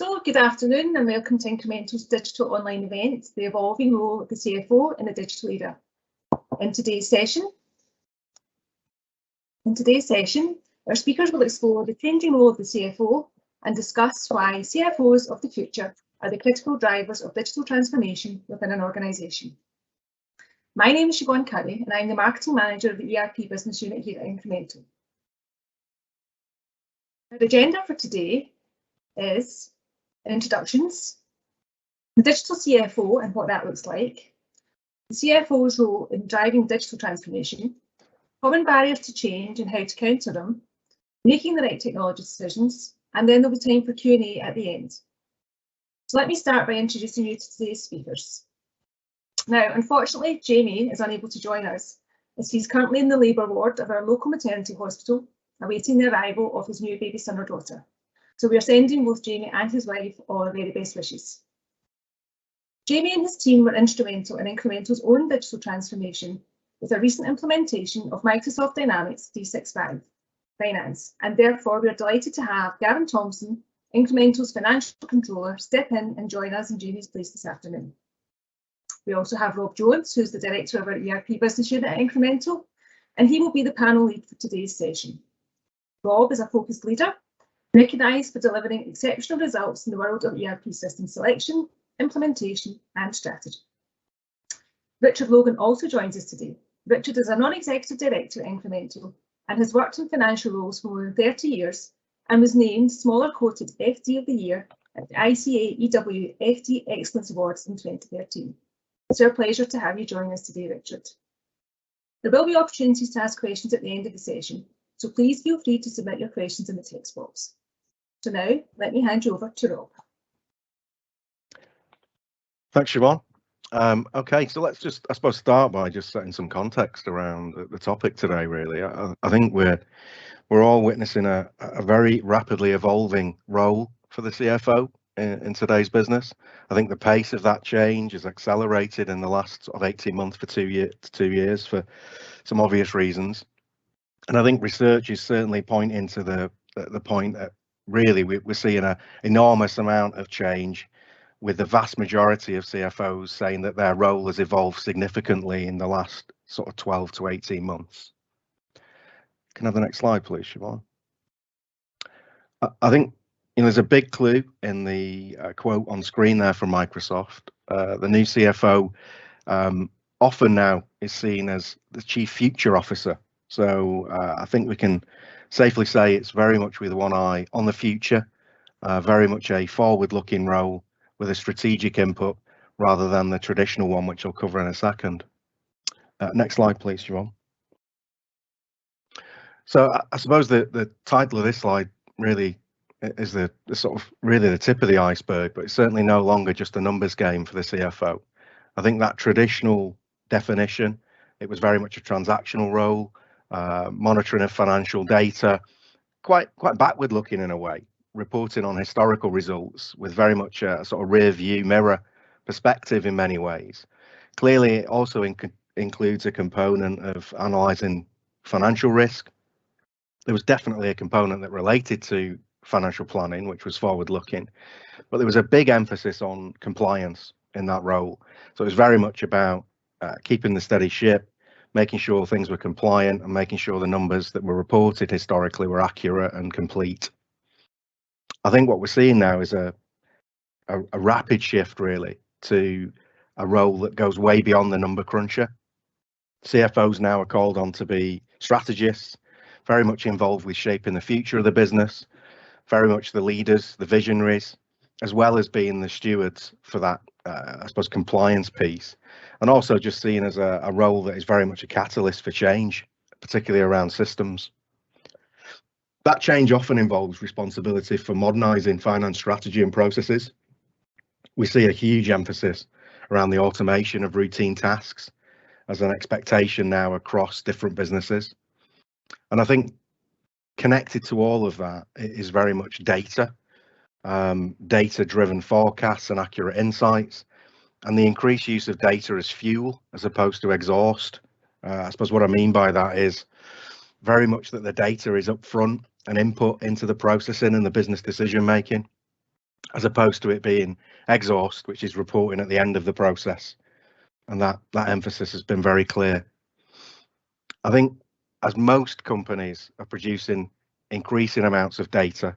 So, good afternoon and welcome to Incremental's digital online event, The Evolving Role of the CFO in the Digital Era. In today's session, our speakers will explore the changing role of the CFO and discuss why CFOs of the future are the critical drivers of digital transformation within an organisation. My name is Siobhan Curry and I'm the Marketing Manager of the ERP Business Unit here at Incremental. Our agenda for today is introductions, the digital CFO and what that looks like, the CFO's role in driving digital transformation, common barriers to change and how to counter them, making the right technology decisions, and then there'll be time for Q&A at the end. So let me start by introducing you to today's speakers. Now, unfortunately, Jamie is unable to join us as he's currently in the labour ward of our local maternity hospital, awaiting the arrival of his new baby son or daughter. So we are sending both Jamie and his wife all our very best wishes. Jamie and his team were instrumental in Incremental's own digital transformation with a recent implementation of Microsoft Dynamics 365 Finance, and therefore we are delighted to have Gavin Thomson, Incremental's Financial Controller, step in and join us in Jamie's place this afternoon. We also have Rob Jones, who's the Director of our ERP Business Unit at Incremental, and he will be the panel lead for today's session. Rob is a focused leader, recognised for delivering exceptional results in the world of ERP system selection, implementation and strategy. Richard Logan also joins us today. Richard is a non-executive director at Incremental and has worked in financial roles for more than 30 years and was named smaller quoted FD of the Year at the ICA EW FD Excellence Awards in 2013. It's our pleasure to have you join us today, Richard. There will be opportunities to ask questions at the end of the session, so please feel free to submit your questions in the text box. So now, let me hand you over to Rob. Thanks, Siobhan. Okay, so let's just, I suppose, start by just setting some context around the topic today, really. I think we're all witnessing a very rapidly evolving role for the CFO in today's business. I think the pace of that change has accelerated in the last sort of 18 months to 2 years for some obvious reasons. And I think research is certainly pointing to the point that really we're seeing an enormous amount of change, with the vast majority of CFOs saying that their role has evolved significantly in the last sort of 12 to 18 months. Can I have the next slide, please, Siobhan? I think there's a big clue in the quote on screen there from Microsoft. The new CFO often now is seen as the Chief Future Officer. So I think we can safely say it's very much with one eye on the future, very much a forward-looking role with a strategic input rather than the traditional one, which I'll cover in a second. Next slide, please, Siobhan. So I suppose the title of this slide really is the sort of really the tip of the iceberg, but it's certainly no longer just a numbers game for the CFO. I think that traditional definition, it was very much a transactional role, monitoring of financial data, quite backward looking in a way, reporting on historical results with very much a sort of rear view mirror perspective in many ways. Clearly, it also includes a component of analysing financial risk. There was definitely a component that related to financial planning, which was forward looking, but there was a big emphasis on compliance in that role. So it was very much about keeping the steady ship, making sure things were compliant and making sure the numbers that were reported historically were accurate and complete. I think what we're seeing now is a rapid shift really to a role that goes way beyond the number cruncher. CFOs now are called on to be strategists, very much involved with shaping the future of the business, very much the leaders, the visionaries, as well as being the stewards for that, I suppose, compliance piece. And also just seen as a role that is very much a catalyst for change, particularly around systems. That change often involves responsibility for modernising finance strategy and processes. We see a huge emphasis around the automation of routine tasks as an expectation now across different businesses. And I think connected to all of that is very much data, data-driven forecasts and accurate insights, and the increased use of data as fuel as opposed to exhaust. I suppose what I mean by that is very much that the data is upfront and input into the processing and the business decision making. as opposed to it being exhaust, which is reporting at the end of the process. And that emphasis has been very clear. I think as most companies are producing increasing amounts of data,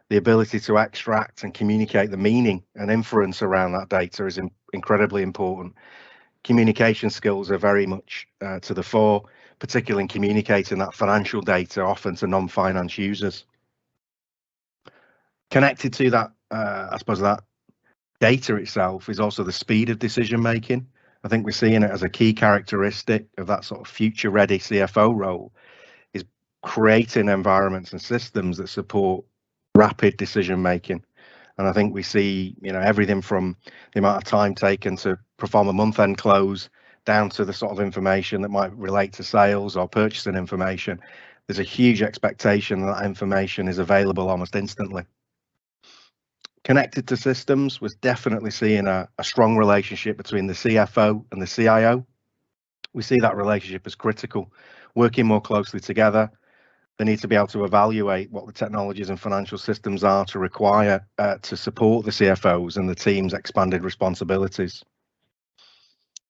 the ability to extract and communicate the meaning and inference around that data is incredibly important. Communication skills are very much to the fore, particularly in communicating that financial data, often to non-finance users. Connected to that, I suppose that data itself is also the speed of decision making. I think we're seeing it as a key characteristic of that sort of future-ready CFO role, is creating environments and systems that support rapid decision making. And I think we see, everything from the amount of time taken to perform a month-end close down to the sort of information that might relate to sales or purchasing information. There's a huge expectation that information is available almost instantly. Connected to systems, was definitely seeing a strong relationship between the CFO and the CIO. We see that relationship as critical, working more closely together. They need to be able to evaluate what the technologies and financial systems are to require to support the CFOs and the team's expanded responsibilities.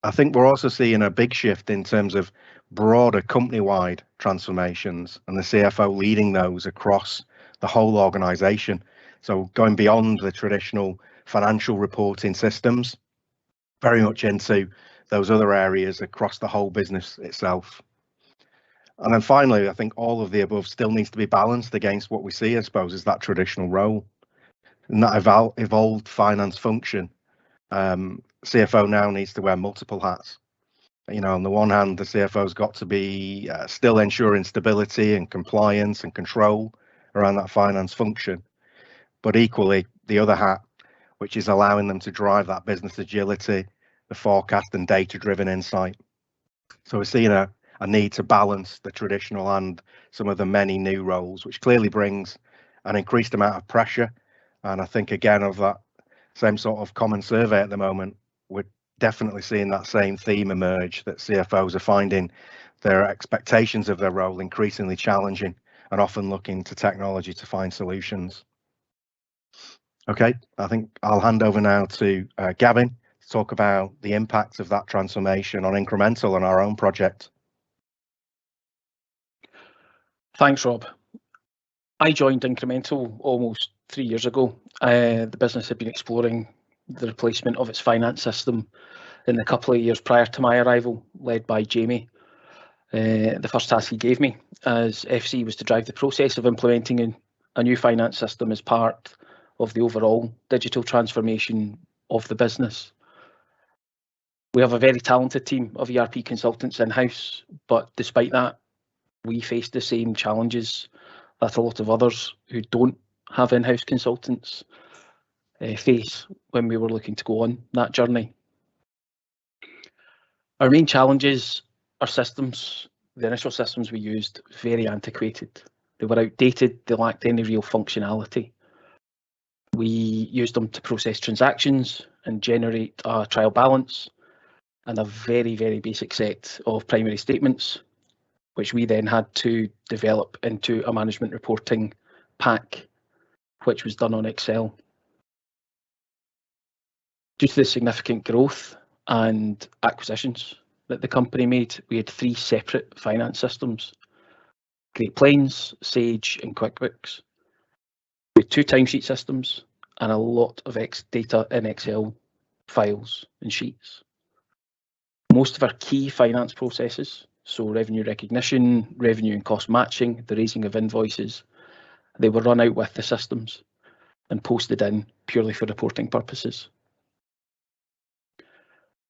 I think we're also seeing a big shift in terms of broader company-wide transformations and the CFO leading those across the whole organization. So going beyond the traditional financial reporting systems, very much into those other areas across the whole business itself. And then finally, I think all of the above still needs to be balanced against what we see, I suppose, as that traditional role. And that evolved finance function, CFO now needs to wear multiple hats. On the one hand, the CFO's got to be still ensuring stability and compliance and control around that finance function. But equally, the other hat, which is allowing them to drive that business agility, the forecast and data-driven insight. So we're seeing a need to balance the traditional and some of the many new roles, which clearly brings an increased amount of pressure. And I think, again, of that same sort of common survey at the moment, we're definitely seeing that same theme emerge, that CFOs are finding their expectations of their role increasingly challenging and often looking to technology to find solutions. Okay, I think I'll hand over now to Gavin to talk about the impact of that transformation on Incremental and our own project. Thanks, Rob. I joined Incremental almost 3 years ago. The business had been exploring the replacement of its finance system in the couple of years prior to my arrival, led by Jamie. The first task he gave me as FC was to drive the process of implementing a new finance system as part of the overall digital transformation of the business. We have a very talented team of ERP consultants in-house, but despite that, we faced the same challenges that a lot of others who don't have in-house consultants face when we were looking to go on that journey. Our main challenges are systems. The initial systems we used, very antiquated. They were outdated, they lacked any real functionality. We used them to process transactions and generate a trial balance and a very, very basic set of primary statements, which we then had to develop into a management reporting pack, which was done on Excel. Due to the significant growth and acquisitions that the company made, we had 3 separate finance systems: Great Plains, Sage and QuickBooks. We had 2 timesheet systems and a lot of data in Excel files and sheets. Most of our key finance processes, so revenue recognition, revenue and cost matching, the raising of invoices, they were run out with the systems and posted in purely for reporting purposes.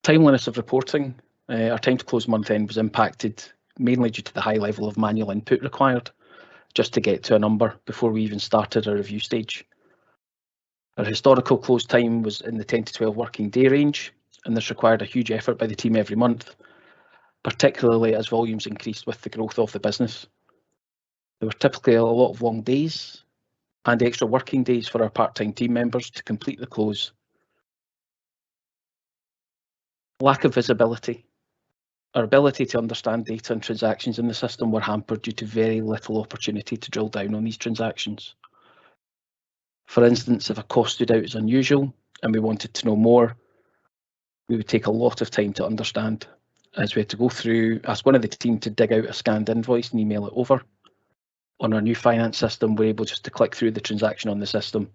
Timeliness of reporting. Our time to close month end was impacted mainly due to the high level of manual input required just to get to a number before we even started a review stage. Our historical close time was in the 10 to 12 working day range, and this required a huge effort by the team every month, particularly as volumes increased with the growth of the business. There were typically a lot of long days and extra working days for our part-time team members to complete the close. Lack of visibility. Our ability to understand data and transactions in the system were hampered due to very little opportunity to drill down on these transactions. For instance, if a cost stood out as unusual and we wanted to know more, we would take a lot of time to understand, as we had to go through, ask one of the team to dig out a scanned invoice and email it over. On our new finance system, we're able just to click through the transaction on the system,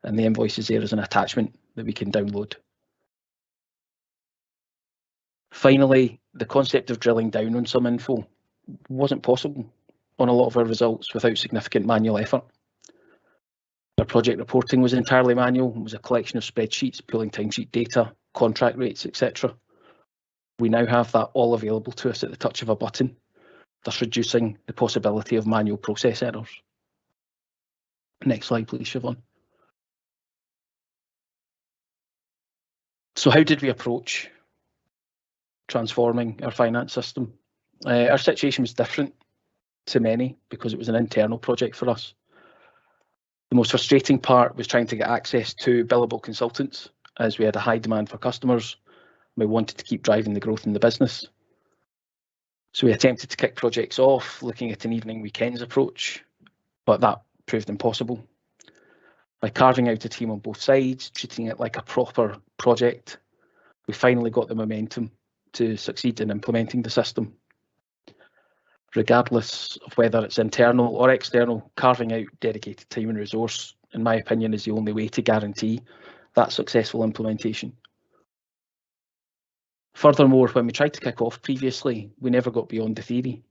and the invoice is there as an attachment that we can download. Finally, the concept of drilling down on some info wasn't possible on a lot of our results without significant manual effort. Our project reporting was entirely manual. It was a collection of spreadsheets pulling timesheet data, contract rates, etc. We now have that all available to us at the touch of a button, thus reducing the possibility of manual process errors. Next slide, please, Siobhan. So how did we approach transforming our finance system? Our situation was different to many because it was an internal project for us. The most frustrating part was trying to get access to billable consultants, as we had a high demand for customers. We wanted to keep driving the growth in the business. So we attempted to kick projects off, looking at an evening weekends approach, but that proved impossible. By carving out a team on both sides, treating it like a proper project, we finally got the momentum to succeed in implementing the system. Regardless of whether it's internal or external, carving out dedicated time and resource, in my opinion, is the only way to guarantee that successful implementation. Furthermore, when we tried to kick off previously, we never got beyond the theory.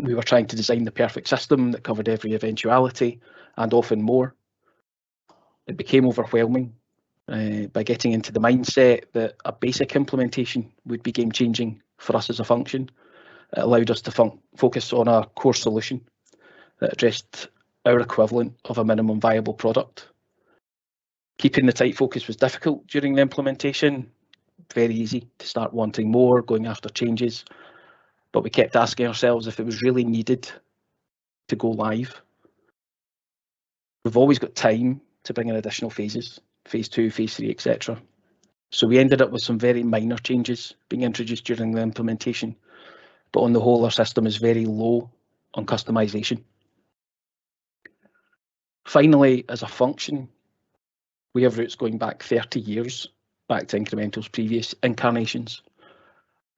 We were trying to design the perfect system that covered every eventuality and often more. It became overwhelming by getting into the mindset that a basic implementation would be game-changing for us as a function. It allowed us to focus on a core solution that addressed our equivalent of a minimum viable product. Keeping the tight focus was difficult during the implementation. Very easy to start wanting more, going after changes, but we kept asking ourselves if it was really needed to go live. We've always got time to bring in additional phases, phase 2, phase 3, etc. So we ended up with some very minor changes being introduced during the implementation, but on the whole, our system is very low on customization. Finally, as a function, we have roots going back 30 years, back to Incremental's previous incarnations.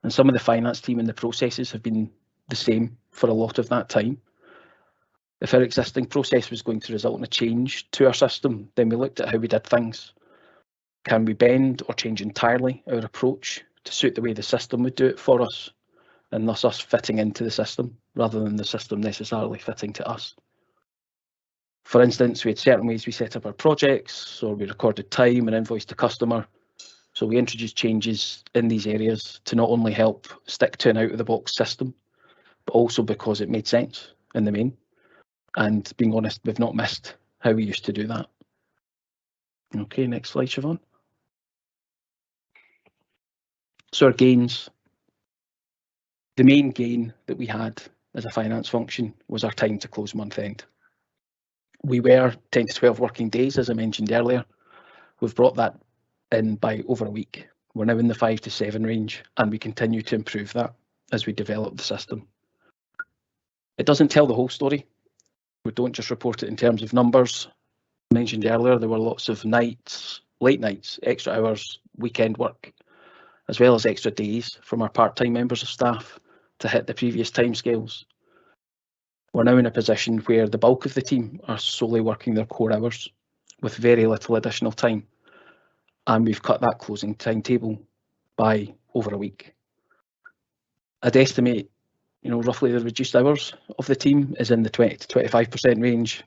And some of the finance team and the processes have been the same for a lot of that time. If our existing process was going to result in a change to our system, then we looked at how we did things. Can we bend or change entirely our approach to suit the way the system would do it for us, and thus us fitting into the system rather than the system necessarily fitting to us? For instance, we had certain ways we set up our projects, or we recorded time and invoiced the customer. So we introduced changes in these areas to not only help stick to an out-of-the-box system, but also because it made sense in the main. And being honest, we've not missed how we used to do that. Okay, next slide, Siobhan. So our gains. The main gain that we had as a finance function was our time to close month end. We were 10 to 12 working days, as I mentioned earlier. We've brought that in by over a week. We're now in the 5 to 7 range, and we continue to improve that as we develop the system. It doesn't tell the whole story. We don't just report it in terms of numbers. I mentioned earlier, there were lots of nights, late nights, extra hours, weekend work, as well as extra days from our part-time members of staff to hit the previous timescales. We're now in a position where the bulk of the team are solely working their core hours with very little additional time. And we've cut that closing timetable by over a week. I'd estimate, roughly the reduced hours of the team is in the 20 to 25% range,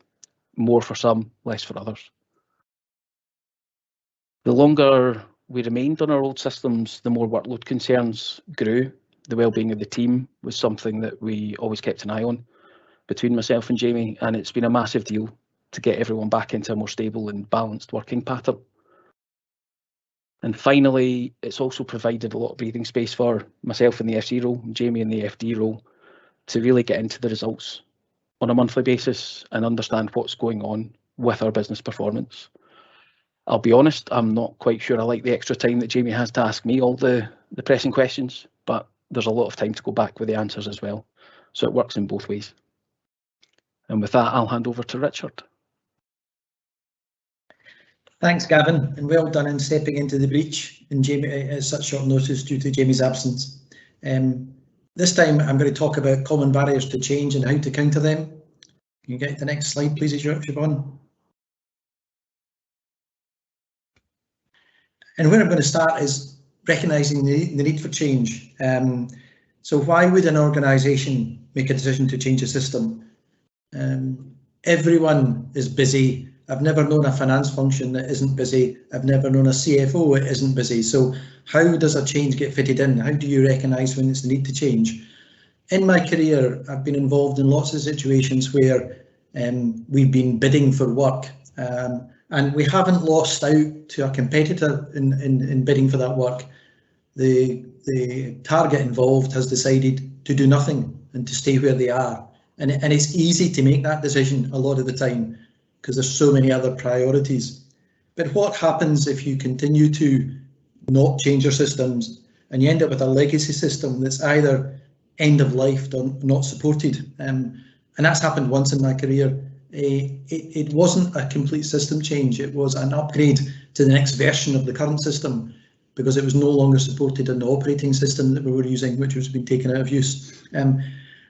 more for some, less for others. The longer we remained on our old systems, the more workload concerns grew. The well-being of the team was something that we always kept an eye on between myself and Jamie, and it's been a massive deal to get everyone back into a more stable and balanced working pattern. And finally, it's also provided a lot of breathing space for myself in the FC role, and Jamie in the FD role, to really get into the results on a monthly basis and understand what's going on with our business performance. I'll be honest, I'm not quite sure I like the extra time that Jamie has to ask me all the pressing questions, but there's a lot of time to go back with the answers as well. So it works in both ways. And with that, I'll hand over to Richard. Thanks, Gavin, and well done in stepping into the breach in at such short notice due to Jamie's absence. This time I'm going to talk about common barriers to change and how to counter them. Can you get the next slide, please, Siobhan? And where I'm going to start is recognising the need for change. So why would an organisation make a decision to change a system? Everyone is busy. I've never known a finance function that isn't busy. I've never known a CFO that isn't busy. So how does a change get fitted in? How do you recognise when it's the need to change? In my career, I've been involved in lots of situations where we've been bidding for work and we haven't lost out to a competitor in bidding for that work. The target involved has decided to do nothing and to stay where they are. And it's easy to make that decision a lot of the time, because there's so many other priorities. But what happens if you continue to not change your systems and you end up with a legacy system that's either end of life or not supported? And that's happened once in my career. It wasn't a complete system change, it was an upgrade to the next version of the current system, because it was no longer supported in the operating system that we were using, which was being taken out of use.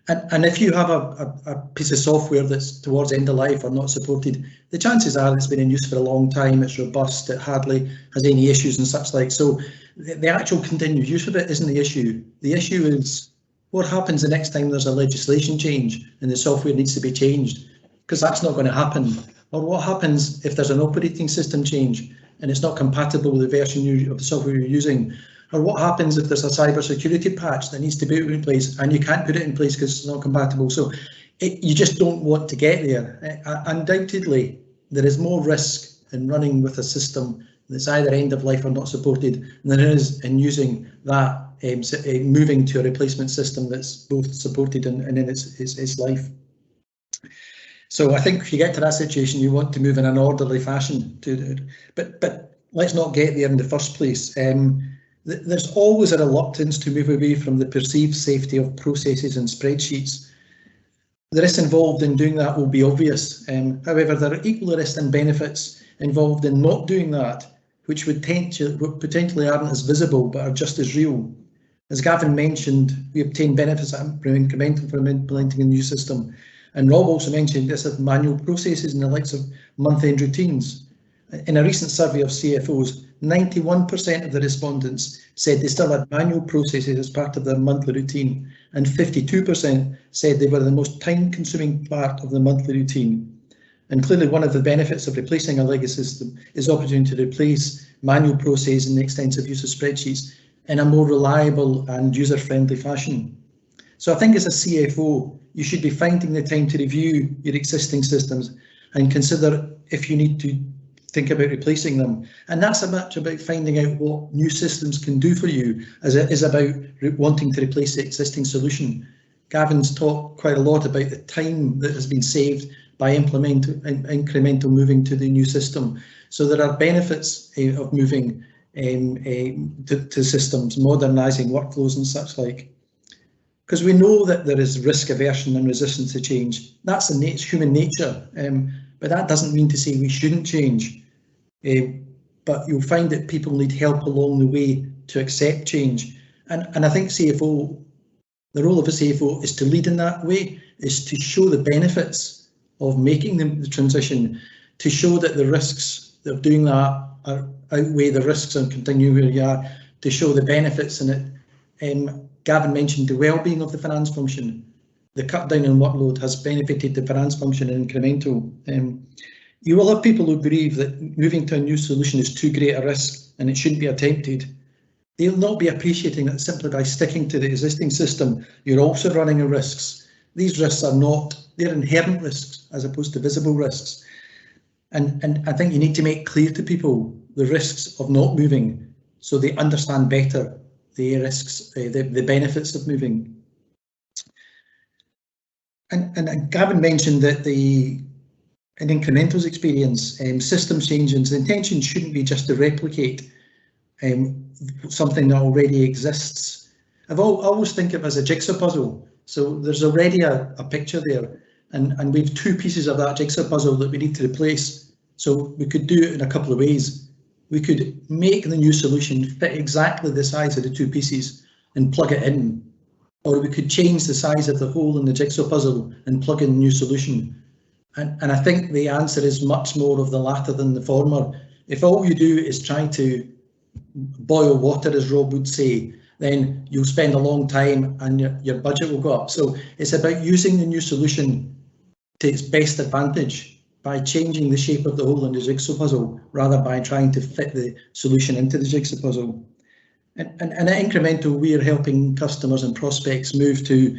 And if you have a piece of software that's towards end of life or not supported, the chances are it's been in use for a long time, it's robust, it hardly has any issues and such like. So the actual continued use of it isn't the issue. The issue is what happens the next time there's a legislation change and the software needs to be changed, because that's not going to happen. Or what happens if there's an operating system change and it's not compatible with the version of the software you're using? Or what happens if there's a cybersecurity patch that needs to be put in place and you can't put it in place because it's not compatible? So you just don't want to get there. Undoubtedly, there is more risk in running with a system that's either end of life or not supported than there is in using that, moving to a replacement system that's both supported and in its life. So I think if you get to that situation, you want to move in an orderly fashion to it. But let's not get there in the first place. There's always a reluctance to move away from the perceived safety of processes and spreadsheets. The risks involved in doing that will be obvious. However, there are equal risks and benefits involved in not doing that, which would potentially aren't as visible but are just as real. As Gavin mentioned, we obtain benefits from Incremental from implementing a new system. And Rob also mentioned this of manual processes and the likes of month-end routines. In a recent survey of CFOs, 91% of the respondents said they still had manual processes as part of their monthly routine, and 52% said they were the most time-consuming part of the monthly routine. And clearly one of the benefits of replacing a legacy system is the opportunity to replace manual processes and the extensive use of spreadsheets in a more reliable and user-friendly fashion. So I think as a CFO, you should be finding the time to review your existing systems and consider if you need to think about replacing them. And that's much about finding out what new systems can do for you as it is about wanting to replace the existing solution. Gavin's talked quite a lot about the time that has been saved by incremental moving to the new system. So there are benefits of moving to systems, modernising workflows and such like. Because we know that there is risk aversion and resistance to change. That's human nature, but that doesn't mean to say we shouldn't change. But you'll find that people need help along the way to accept change. And I think CFO, the role of a CFO is to lead in that way, is to show the benefits of making the transition, to show that the risks of doing that outweigh the risks and continue where you are, to show the benefits in it. Gavin mentioned the well-being of the finance function. The cut down in workload has benefited the finance function in Incremental. You will have people who believe that moving to a new solution is too great a risk and it shouldn't be attempted. They'll not be appreciating that simply by sticking to the existing system, you're also running risks. These risks are not, they're inherent risks as opposed to visible risks. And I think you need to make clear to people the risks of not moving so they understand better the risks, the benefits of moving. And Gavin mentioned that in Incremental's experience, system changes, the intention shouldn't be just to replicate something that already exists. I always think of it as a jigsaw puzzle. So there's already a picture there, and we've two pieces of that jigsaw puzzle that we need to replace So we could do it in a couple of ways. We could make the new solution fit exactly the size of the two pieces and plug it in, or we could change the size of the hole in the jigsaw puzzle and plug in a new solution. And I think the answer is much more of the latter than the former. If all you do is try to boil water, as Rob would say, then you'll spend a long time and your budget will go up. So it's about using the new solution to its best advantage by changing the shape of the hole in the jigsaw puzzle, rather by trying to fit the solution into the jigsaw puzzle. And at Incremental, we are helping customers and prospects move to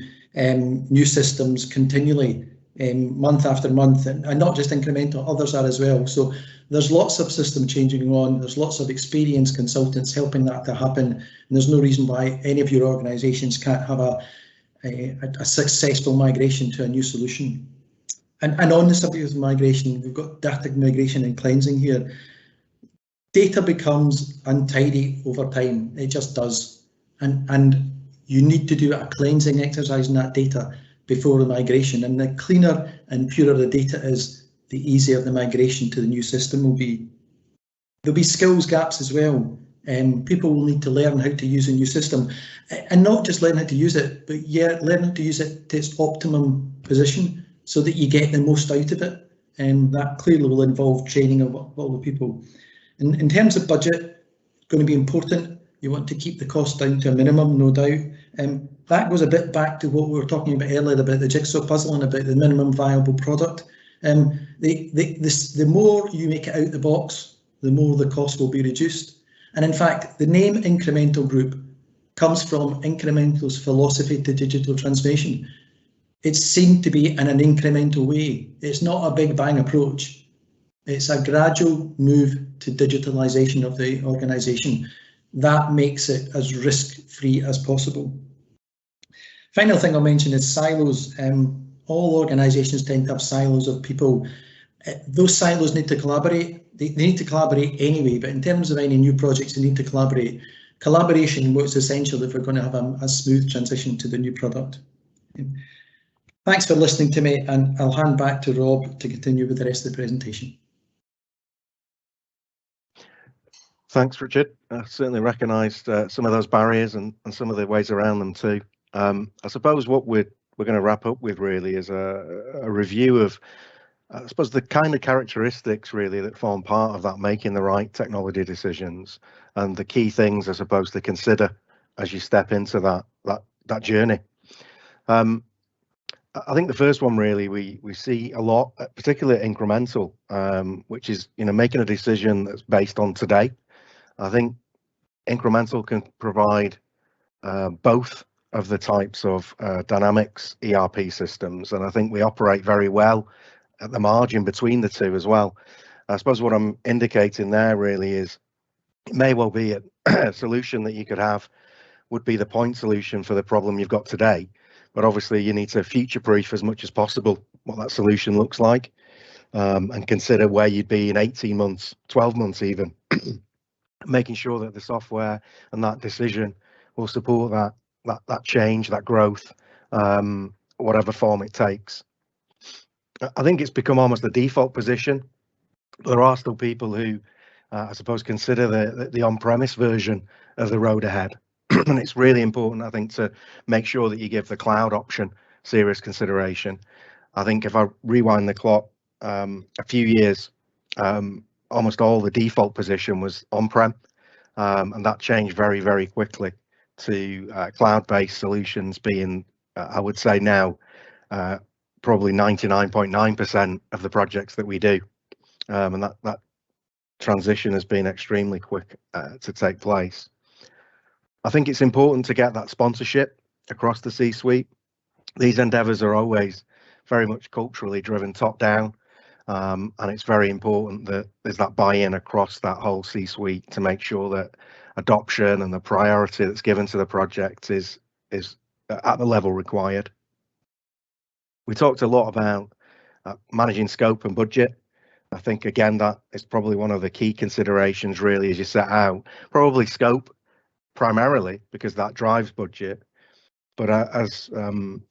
new systems continually, month after month, and not just Incremental, others are as well. So there's lots of system changing on, there's lots of experienced consultants helping that to happen, and there's no reason why any of your organisations can't have a successful migration to a new solution. And on the subject of migration, we've got data migration and cleansing here. Data becomes untidy over time, it just does. And you need to do a cleansing exercise in that data before the migration. And the cleaner and purer the data is, the easier the migration to the new system will be. There'll be skills gaps as well. People will need to learn how to use a new system, and not just learn how to use it, but learn how to use it to its optimum position, so that you get the most out of it, and that clearly will involve training of all the people. In terms of budget, it's going to be important. You want to keep the cost down to a minimum, no doubt. That goes a bit back to what we were talking about earlier about the jigsaw puzzle and about the minimum viable product. The more you make it out the box, the more the cost will be reduced. And in fact, the name Incremental Group comes from Incremental's philosophy to digital transformation. It's seen to be in an incremental way. It's not a big bang approach. It's a gradual move to digitalisation of the organisation. That makes it as risk-free as possible. Final thing I'll mention is silos. All organisations tend to have silos of people. Those silos need to collaborate. They need to collaborate anyway, but in terms of any new projects, they need to collaborate. Collaboration was essential if we're going to have a smooth transition to the new product. Thanks for listening to me, and I'll hand back to Rob to continue with the rest of the presentation. Thanks, Richard. I certainly recognised some of those barriers and some of the ways around them too. I suppose what we're going to wrap up with really is a review of, I suppose, the kind of characteristics really that form part of that making the right technology decisions, and the key things, I suppose, to consider as you step into that journey. I think the first one really we see a lot, particularly at Incremental, which is making a decision that's based on today. I think Incremental can provide both of the types of Dynamics ERP systems, and I think we operate very well at the margin between the two as well. I suppose what I'm indicating there really is it may well be a solution that you could have would be the point solution for the problem you've got today. But obviously you need to future-proof as much as possible what that solution looks like, and consider where you'd be in 18 months, 12 months even, making sure that the software and that decision will support that change, that growth, whatever form it takes. I think it's become almost the default position. There are still people who, I suppose, consider the on-premise version of the road ahead. And it's really important, I think, to make sure that you give the cloud option serious consideration. I think if I rewind the clock a few years, almost all the default position was on-prem, and that changed very, very quickly to cloud-based solutions being, I would say now, probably 99.9% of the projects that we do. And that transition has been extremely quick to take place. I think it's important to get that sponsorship across the C-suite. These endeavours are always very much culturally driven top down, and it's very important that there's that buy-in across that whole C-suite to make sure that adoption and the priority that's given to the project is at the level required. We talked a lot about managing scope and budget. I think again that is probably one of the key considerations really as you set out. Probably scope primarily because that drives budget, but as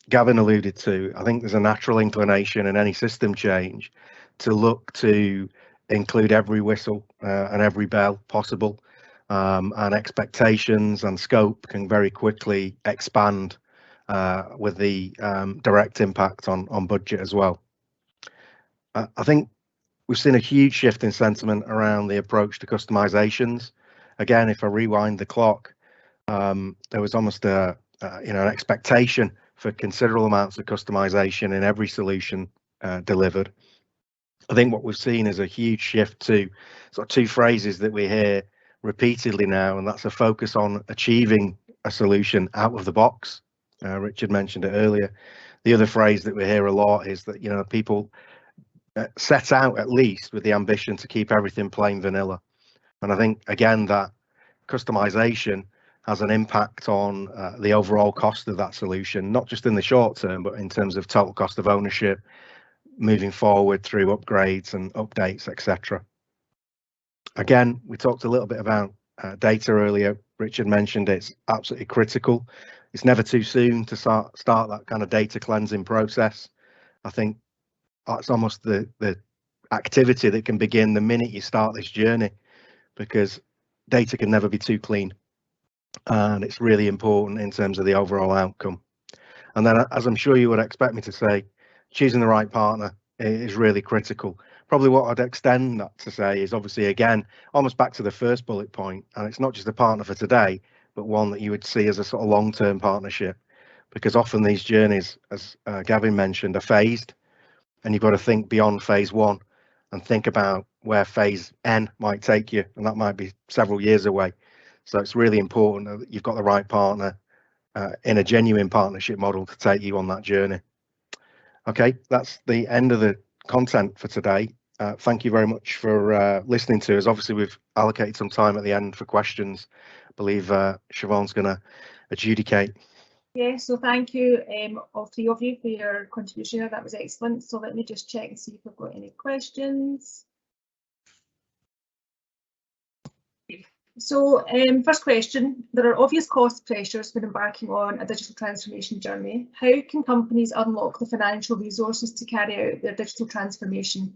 Gavin alluded to, I think there's a natural inclination in any system change to look to include every whistle and every bell possible, and expectations and scope can very quickly expand with the direct impact on budget as well. I think we've seen a huge shift in sentiment around the approach to customizations. Again, if I rewind the clock, there was almost an expectation for considerable amounts of customization in every solution delivered. I think what we've seen is a huge shift to sort of two phrases that we hear repeatedly now, and that's a focus on achieving a solution out of the box. Richard mentioned it earlier. The other phrase that we hear a lot is that, people set out at least with the ambition to keep everything plain vanilla. And I think, again, that customization has an impact on the overall cost of that solution, not just in the short term, but in terms of total cost of ownership, moving forward through upgrades and updates, etc. Again, we talked a little bit about data earlier. Richard mentioned it's absolutely critical. It's never too soon to start that kind of data cleansing process. I think that's almost the activity that can begin the minute you start this journey, because data can never be too clean, and it's really important in terms of the overall outcome. And then, as I'm sure you would expect me to say, choosing the right partner is really critical. Probably what I'd extend that to say is, obviously, again, almost back to the first bullet point, and it's not just a partner for today, but one that you would see as a sort of long-term partnership, because often these journeys, as Gavin mentioned, are phased, and you've got to think beyond phase one and think about where phase N might take you, and that might be several years away. So it's really important that you've got the right partner in a genuine partnership model to take you on that journey. Okay, that's the end of the content for today. Thank you very much for listening to us. Obviously, we've allocated some time at the end for questions. I believe Siobhan's going to adjudicate. Yeah, so thank you all three of you for your contribution. That was excellent. So let me just check and see if we've got any questions. So first question, there are obvious cost pressures when embarking on a digital transformation journey. How can companies unlock the financial resources to carry out their digital transformation?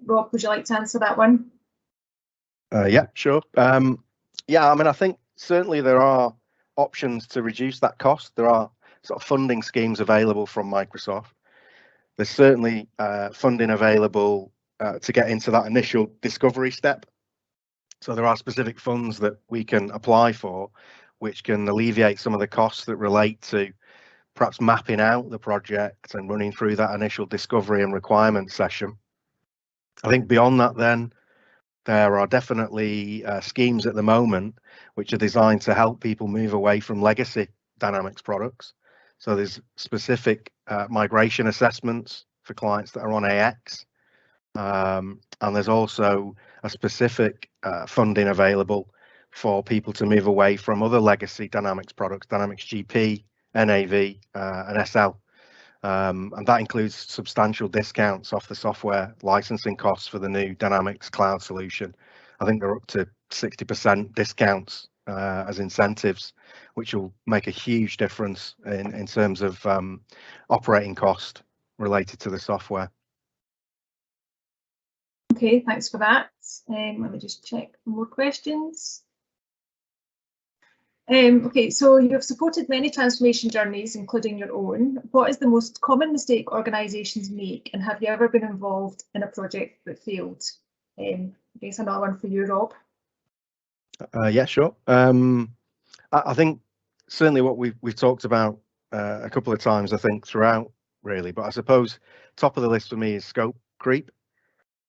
Rob, would you like to answer that one? Yeah, sure. Yeah, I mean, I think certainly there are options to reduce that cost. There are sort of funding schemes available from Microsoft. There's certainly funding available to get into that initial discovery step. So there are specific funds that we can apply for, which can alleviate some of the costs that relate to perhaps mapping out the project and running through that initial discovery and requirement session. I think beyond that, then, there are definitely schemes at the moment which are designed to help people move away from legacy Dynamics products. So there's specific migration assessments for clients that are on AX. And there's also a specific funding available for people to move away from other legacy Dynamics products, Dynamics GP, NAV, and SL. And that includes substantial discounts off the software licensing costs for the new Dynamics cloud solution. I think they're up to 60% discounts as incentives, which will make a huge difference in terms of operating cost related to the software. Okay, thanks for that. Let me just check for more questions. Okay, so you have supported many transformation journeys, including your own. What is the most common mistake organisations make, and have you ever been involved in a project that failed? I guess another one for you, Rob. Yeah, sure. I think certainly what we've talked about a couple of times, I think, throughout, really. But I suppose top of the list for me is scope creep,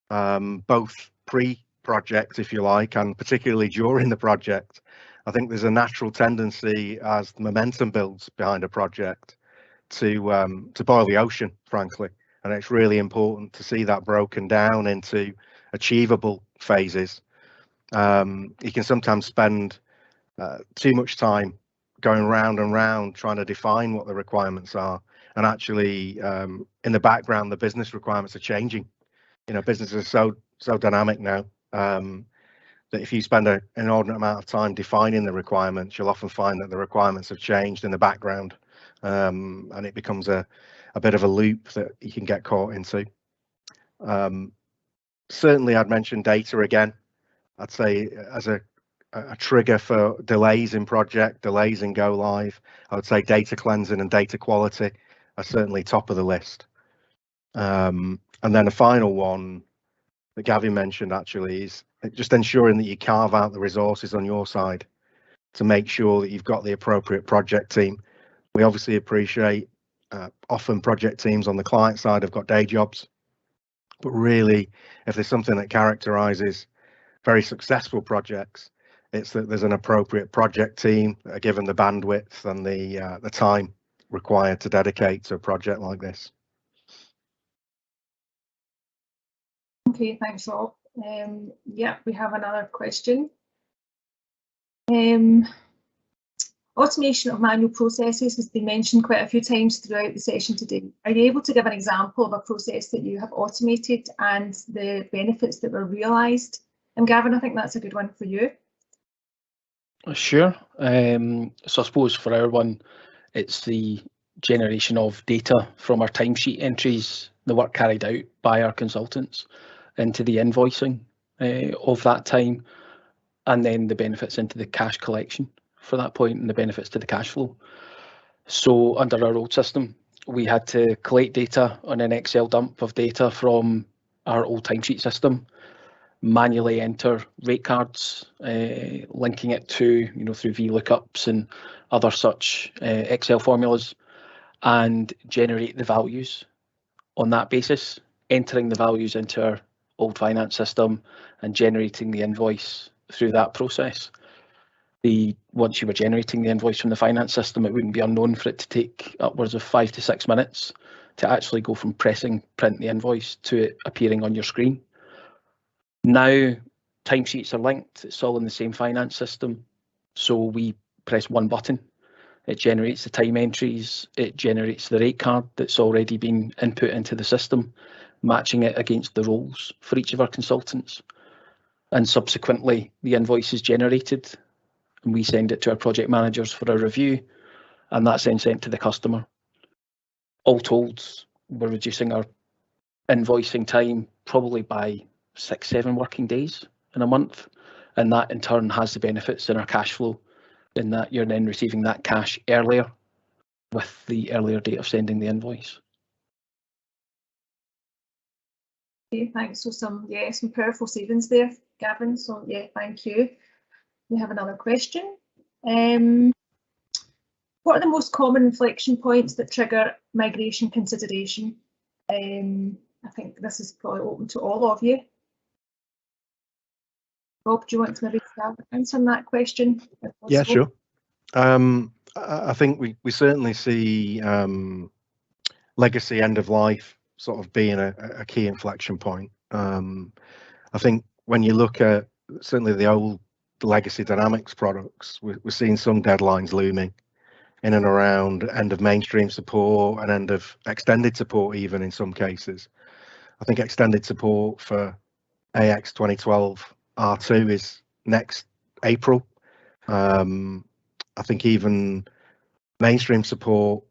both pre-project, if you like, and particularly during the project. I think there's a natural tendency as the momentum builds behind a project to boil the ocean, frankly. And it's really important to see that broken down into achievable phases. You can sometimes spend too much time going round and round trying to define what the requirements are. And actually, in the background, the business requirements are changing. You know, businesses are so dynamic now that if you spend an inordinate amount of time defining the requirements, you'll often find that the requirements have changed in the background, and it becomes a bit of a loop that you can get caught into. certainly I'd mention data again. I'd say as a trigger for delays in project, delays in go live, I would say data cleansing and data quality are certainly top of the list. And then a final one that Gavin mentioned actually is just ensuring that you carve out the resources on your side to make sure that you've got the appropriate project team. We obviously appreciate often project teams on the client side have got day jobs, but really if there's something that characterizes very successful projects, it's that there's an appropriate project team that are given the bandwidth and the time required to dedicate to a project like this. Okay, thanks, Rob. Yeah, we have another question. Automation of manual processes has been mentioned quite a few times throughout the session today. Are you able to give an example of a process that you have automated and the benefits that were realised? And Gavin, I think that's a good one for you. Sure. So I suppose for our one, it's the generation of data from our timesheet entries, the work carried out by our consultants, into the invoicing of that time, and then the benefits into the cash collection for that point and the benefits to the cash flow. So under our old system, we had to collect data on an Excel dump of data from our old timesheet system, manually enter rate cards, linking it to, through VLOOKUPs and other such Excel formulas, and generate the values on that basis, entering the values into our old finance system and generating the invoice through that process. Once you were generating the invoice from the finance system, it wouldn't be unknown for it to take upwards of 5 to 6 minutes to actually go from pressing print the invoice to it appearing on your screen. Now timesheets are linked, it's all in the same finance system. So we press one button, it generates the time entries, it generates the rate card that's already been input into the system, matching it against the roles for each of our consultants. And subsequently, the invoice is generated and we send it to our project managers for a review, and that's then sent to the customer. All told, we're reducing our invoicing time probably by 6-7 working days in a month, and that in turn has the benefits in our cash flow, in that you're then receiving that cash earlier with the earlier date of sending the invoice. Okay, thanks. So some powerful savings there, Gavin. So yeah, thank you. We have another question. What are the most common inflection points that trigger migration consideration? I think this is probably open to all of you. Rob, do you want to maybe start answering that question? Yeah, sure. I think we certainly see legacy end of life sort of being a key inflection point. I think when you look at certainly the old legacy Dynamics products, we're seeing some deadlines looming in and around end of mainstream support and end of extended support even in some cases. I think extended support for AX 2012 R2 is next April. I think even mainstream support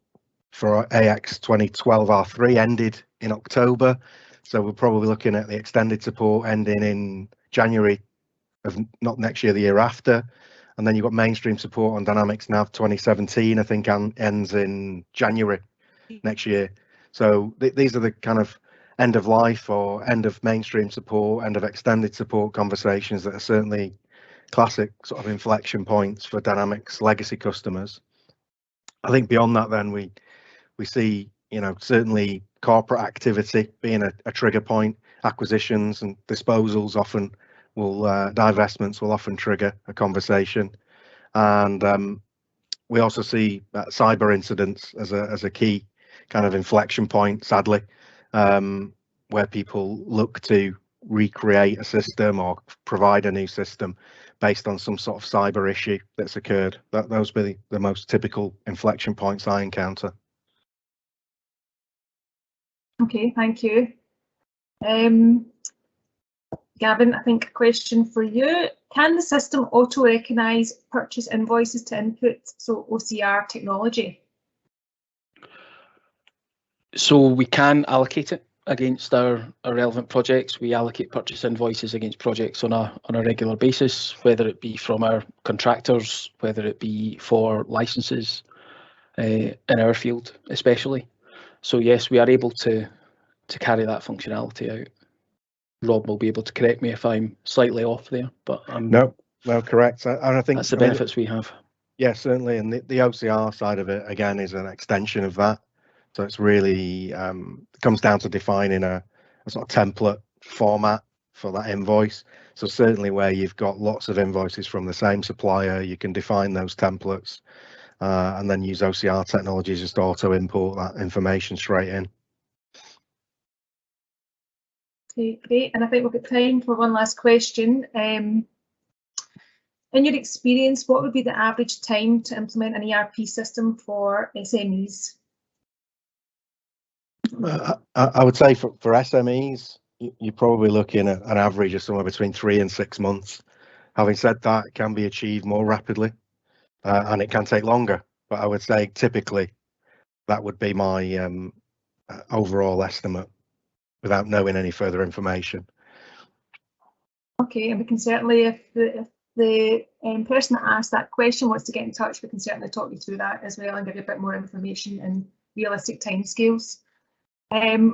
for AX 2012 R3 ended in October. So we're probably looking at the extended support ending in January of not next year, the year after. And then you've got mainstream support on Dynamics Nav 2017, I think ends in January next year. So these are the kind of end of life or end of mainstream support, end of extended support conversations that are certainly classic sort of inflection points for Dynamics legacy customers. I think beyond that, then we see, certainly corporate activity being a trigger point. Acquisitions and disposals often divestments will often trigger a conversation, and we also see cyber incidents as a key kind of inflection point, sadly, where people look to recreate a system or provide a new system based on some sort of cyber issue that's occurred. Those will be the most typical inflection points I encounter. Okay, thank you. Gavin, I think a question for you. Can the system auto-recognise purchase invoices to input, so OCR technology? So we can allocate it against our relevant projects. We allocate purchase invoices against projects on a regular basis, whether it be from our contractors, whether it be for licenses in our field especially. So yes, we are able to carry that functionality out. Rob will be able to correct me if I'm slightly off there, but no, correct. And I think that's the benefits we have. Yeah, certainly, and the OCR side of it again is an extension of that. So it's really comes down to defining a sort of template format for that invoice. So certainly where you've got lots of invoices from the same supplier, you can define those templates and then use OCR technologies just to auto import that information straight in. Okay, great. And I think we've got time for one last question. In your experience, what would be the average time to implement an ERP system for SMEs? I would say for SMEs, you're probably looking at an average of somewhere between 3 and 6 months. Having said that, it can be achieved more rapidly and it can take longer. But I would say typically that would be my overall estimate without knowing any further information. Okay, and we can certainly, if the person that asked that question wants to get in touch, we can certainly talk you through that as well and give you a bit more information and realistic timescales.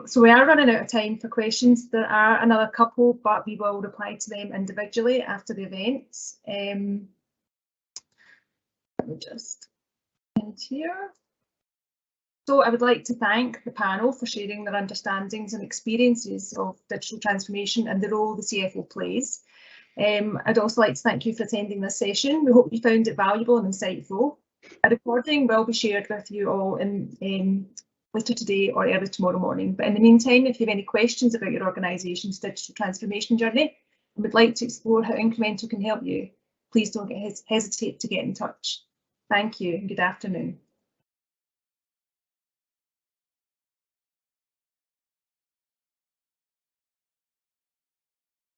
So we are running out of time for questions. There are another couple, but we will reply to them individually after the events. Let me just end here. So I would like to thank the panel for sharing their understandings and experiences of digital transformation and the role the CFO plays. I'd also like to thank you for attending this session. We hope you found it valuable and insightful. A recording will be shared with you all in later today or early tomorrow morning. But in the meantime, if you have any questions about your organisation's digital transformation journey and would like to explore how Incremental can help you, please don't hesitate to get in touch. Thank you and good afternoon.